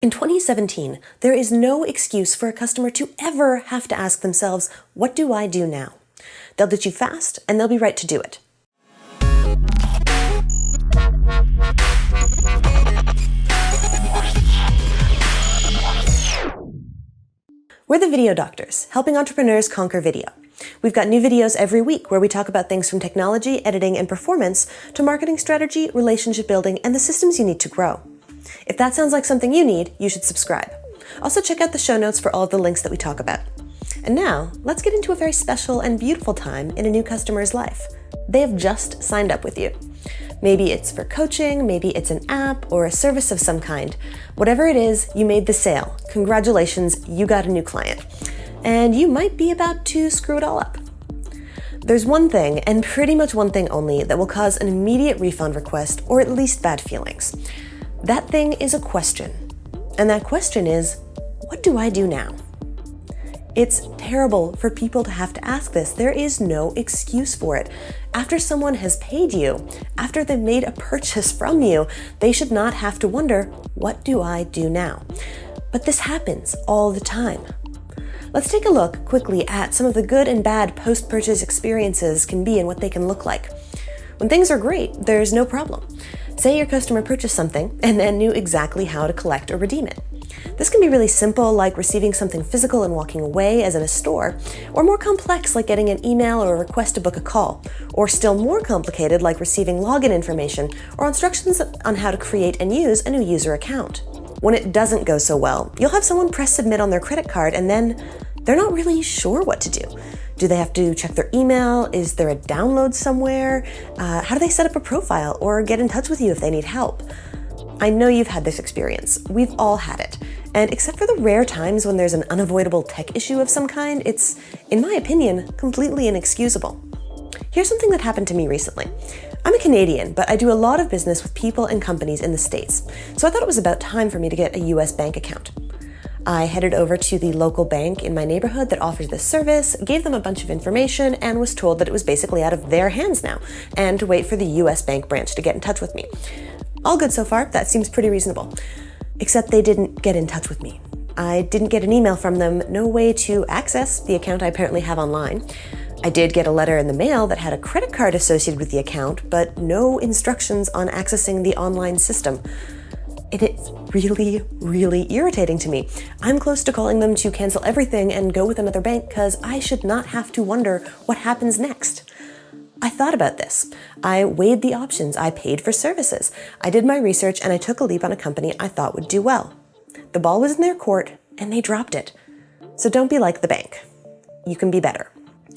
In 2017, there is no excuse for a customer to ever have to ask themselves, what do I do now? They'll ditch you fast, and they'll be right to do it. We're the Video Doctors, helping entrepreneurs conquer video. We've got new videos every week where we talk about things from technology, editing, and performance to marketing strategy, relationship building, and the systems you need to grow. If that sounds like something you need, you should subscribe. Also check out the show notes for all of the links that we talk about. And now, let's get into a very special and beautiful time in a new customer's life. They have just signed up with you. Maybe it's for coaching, maybe it's an app or a service of some kind. Whatever it is, you made the sale. Congratulations, you got a new client. And you might be about to screw it all up. There's one thing, and pretty much one thing only, that will cause an immediate refund request or at least bad feelings. That thing is a question. And that question is, what do I do now? It's terrible for people to have to ask this. There is no excuse for it. After someone has paid you, after they've made a purchase from you, they should not have to wonder, what do I do now? But this happens all the time. Let's take a look quickly at some of the good and bad post-purchase experiences can be and what they can look like. When things are great, there's no problem. Say your customer purchased something and then knew exactly how to collect or redeem it. This can be really simple, like receiving something physical and walking away, as in a store, or more complex, like getting an email or a request to book a call, or still more complicated, like receiving login information or instructions on how to create and use a new user account. When it doesn't go so well, you'll have someone press submit on their credit card and then they're not really sure what to do. Do they have to check their email? Is there a download somewhere? How do they set up a profile or get in touch with you if they need help? I know you've had this experience. We've all had it. And except for the rare times when there's an unavoidable tech issue of some kind, it's, in my opinion, completely inexcusable. Here's something that happened to me recently. I'm a Canadian, but I do a lot of business with people and companies in the States, so I thought it was about time for me to get a US bank account. I headed over to the local bank in my neighborhood that offers this service, gave them a bunch of information, and was told that it was basically out of their hands now, and to wait for the US bank branch to get in touch with me. All good so far, that seems pretty reasonable. Except they didn't get in touch with me. I didn't get an email from them, no way to access the account I apparently have online. I did get a letter in the mail that had a credit card associated with the account, but no instructions on accessing the online system. And it's really, really irritating to me. I'm close to calling them to cancel everything and go with another bank because I should not have to wonder what happens next. I thought about this. I weighed the options. I paid for services. I did my research and I took a leap on a company I thought would do well. The ball was in their court and they dropped it. So don't be like the bank. You can be better.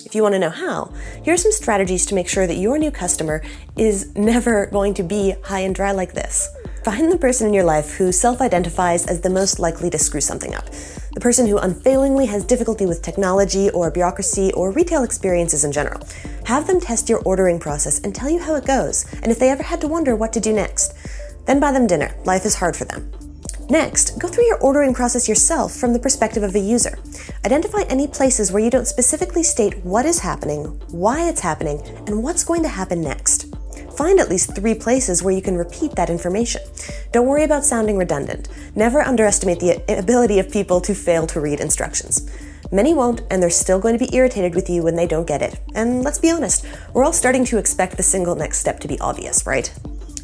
If you want to know how, here are some strategies to make sure that your new customer is never going to be high and dry like this. Find the person in your life who self-identifies as the most likely to screw something up. The person who unfailingly has difficulty with technology or bureaucracy or retail experiences in general. Have them test your ordering process and tell you how it goes, and if they ever had to wonder what to do next. Then buy them dinner. Life is hard for them. Next, go through your ordering process yourself from the perspective of a user. Identify any places where you don't specifically state what is happening, why it's happening, and what's going to happen next. Find at least 3 places where you can repeat that information. Don't worry about sounding redundant. Never underestimate the ability of people to fail to read instructions. Many won't, and they're still going to be irritated with you when they don't get it. And let's be honest, we're all starting to expect the single next step to be obvious, right?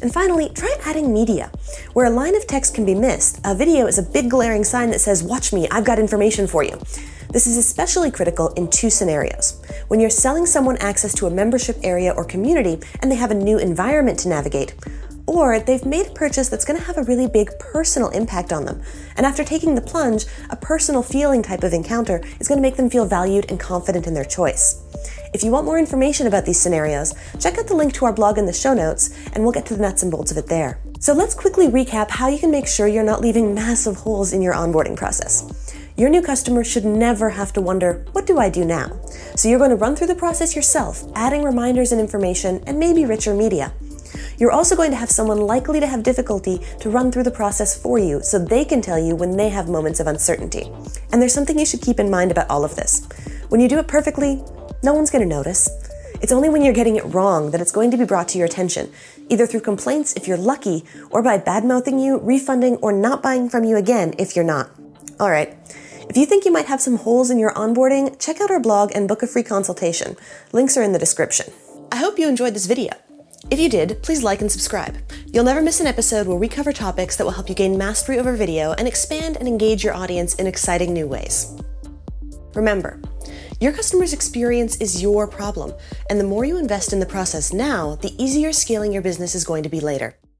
And finally, try adding media. Where a line of text can be missed, a video is a big glaring sign that says, "Watch me, I've got information for you." This is especially critical in 2 scenarios. When you're selling someone access to a membership area or community and they have a new environment to navigate, or they've made a purchase that's going to have a really big personal impact on them. And after taking the plunge, a personal feeling type of encounter is going to make them feel valued and confident in their choice. If you want more information about these scenarios, check out the link to our blog in the show notes, and we'll get to the nuts and bolts of it there. So let's quickly recap how you can make sure you're not leaving massive holes in your onboarding process. Your new customer should never have to wonder, what do I do now? So you're going to run through the process yourself, adding reminders and information, and maybe richer media. You're also going to have someone likely to have difficulty to run through the process for you so they can tell you when they have moments of uncertainty. And there's something you should keep in mind about all of this. When you do it perfectly, no one's going to notice. It's only when you're getting it wrong that it's going to be brought to your attention, either through complaints if you're lucky, or by bad-mouthing you, refunding, or not buying from you again if you're not. All right. If you think you might have some holes in your onboarding, check out our blog and book a free consultation. Links are in the description. I hope you enjoyed this video. If you did, please like and subscribe. You'll never miss an episode where we cover topics that will help you gain mastery over video and expand and engage your audience in exciting new ways. Remember, your customer's experience is your problem, and the more you invest in the process now, the easier scaling your business is going to be later.